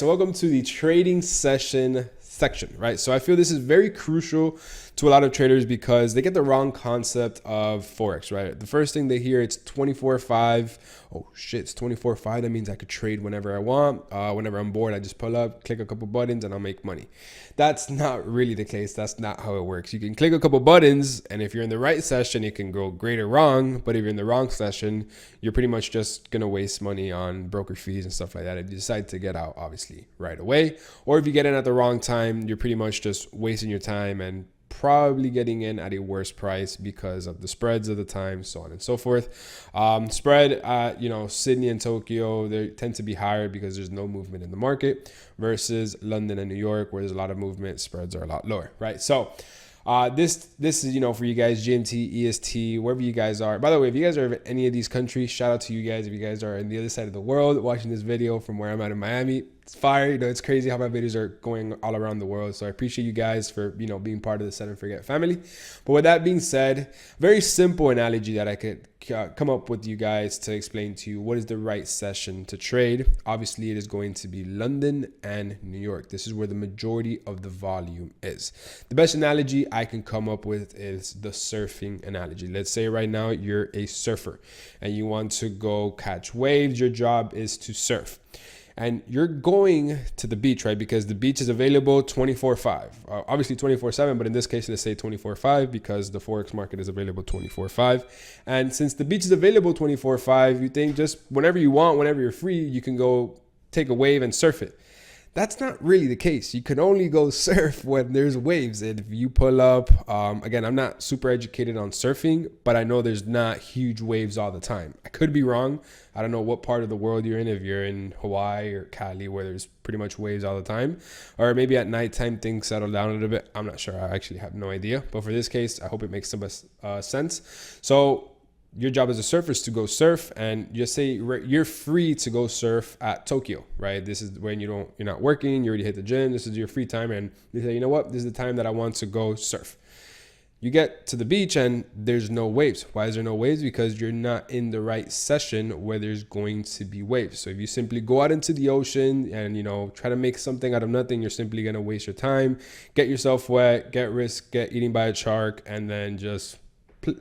so welcome to the trading session section, right? So I feel this is very crucial to a lot of traders because they get the wrong concept of Forex, right? The first thing they hear, it's 24/5. Oh shit, it's 24/5. That means I could trade whenever I want. Whenever I'm bored, I just pull up, click a couple buttons, and I'll make money. That's not really the case. That's not how it works. You can click a couple buttons, and if you're in the right session, it can go great or wrong. But if you're in the wrong session, you're pretty much just gonna waste money on broker fees and stuff like that. If you decide to get out, obviously, right away, or if you get in at the wrong time, you're pretty much just wasting your time and probably getting in at a worse price because of the spreads of the time, so on and so forth. Spread at, Sydney and Tokyo, they tend to be higher because there's no movement in the market versus London and New York, where there's a lot of movement, spreads are a lot lower, right? So this is, for you guys, GMT, EST, wherever you guys are. By the way, if you guys are in any of these countries, shout out to you guys. If you guys are in the other side of the world watching this video from where I'm at in Miami, it's fire. It's crazy how my videos are going all around the world. So I appreciate you guys for, being part of the Set and Forget family. But with that being said, very simple analogy that I could come up with you guys to explain to you what is the right session to trade. Obviously, it is going to be London and New York. This is where the majority of the volume is. The best analogy I can come up with is the surfing analogy. Let's say right now you're a surfer and you want to go catch waves. Your job is to surf. And you're going to the beach, right? Because the beach is available 24/5. Obviously 24/7, but in this case, let's say 24/5 because the Forex market is available 24/5. And since the beach is available 24/5, you think just whenever you want, whenever you're free, you can go take a wave and surf it. That's not really the case. You can only go surf when there's waves. And if you pull up, again, I'm not super educated on surfing, but I know there's not huge waves all the time. I could be wrong. I don't know what part of the world you're in. If you're in Hawaii or Cali, where there's pretty much waves all the time, or maybe at nighttime things settle down a little bit. I'm not sure. I actually have no idea. But for this case, I hope it makes some sense. So your job as a surfer is to go surf, and just say you're free to go surf at Tokyo, right? This is when you're not working, you already hit the gym, this is your free time, and you say, you know what, this is the time that I want to go surf. You get to the beach and there's no waves. Why is there no waves? Because you're not in the right session where there's going to be waves. So if you simply go out into the ocean and, try to make something out of nothing, you're simply going to waste your time, get yourself wet, get eaten by a shark, and then just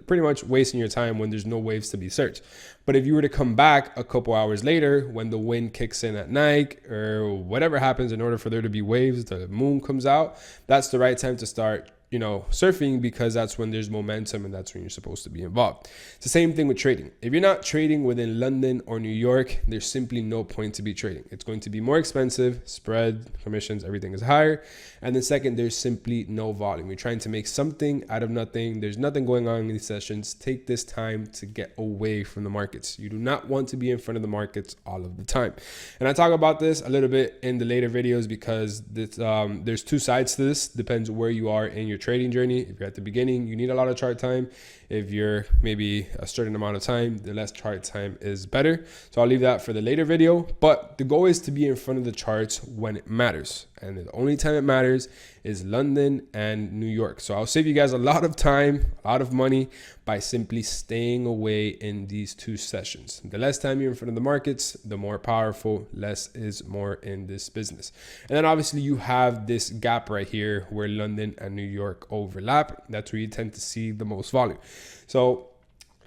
pretty much wasting your time when there's no waves to be searched. But if you were to come back a couple hours later when the wind kicks in at night or whatever happens in order for there to be waves, the moon comes out, that's the right time to start surfing, because that's when there's momentum and that's when you're supposed to be involved. It's the same thing with trading. If you're not trading within London or New York, there's simply no point to be trading. It's going to be more expensive, spread, commissions, everything is higher. And then second, there's simply no volume. You're trying to make something out of nothing. There's nothing going on in these sessions. Take this time to get away from the markets. You do not want to be in front of the markets all of the time. And I talk about this a little bit in the later videos because there's two sides to this. Depends where you are in your trading journey. If you're at the beginning, you need a lot of chart time. If you're maybe a certain amount of time, the less chart time is better. So I'll leave that for the later video, but the goal is to be in front of the charts when it matters. And the only time it matters is London and New York. So I'll save you guys a lot of time, a lot of money by simply staying away in these two sessions. The less time you're in front of the markets, the more powerful. Less is more in this business. And then obviously you have this gap right here where London and New York overlap. That's where you tend to see the most volume. So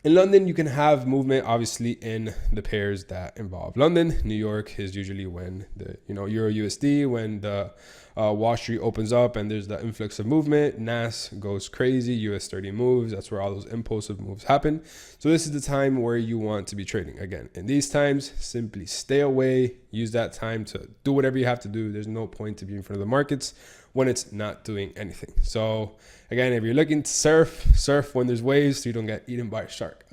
in London, you can have movement, obviously, in the pairs that involve London. New York is usually when the Euro USD, when the Wall Street opens up and there's the influx of movement. NAS goes crazy, US 30 moves. That's where all those impulsive moves happen. So this is the time where you want to be trading. Again, in these times, simply stay away. Use that time to do whatever you have to do. There's no point to be in front of the markets when it's not doing anything. So again, if you're looking to surf when there's waves so you don't get eaten by a shark.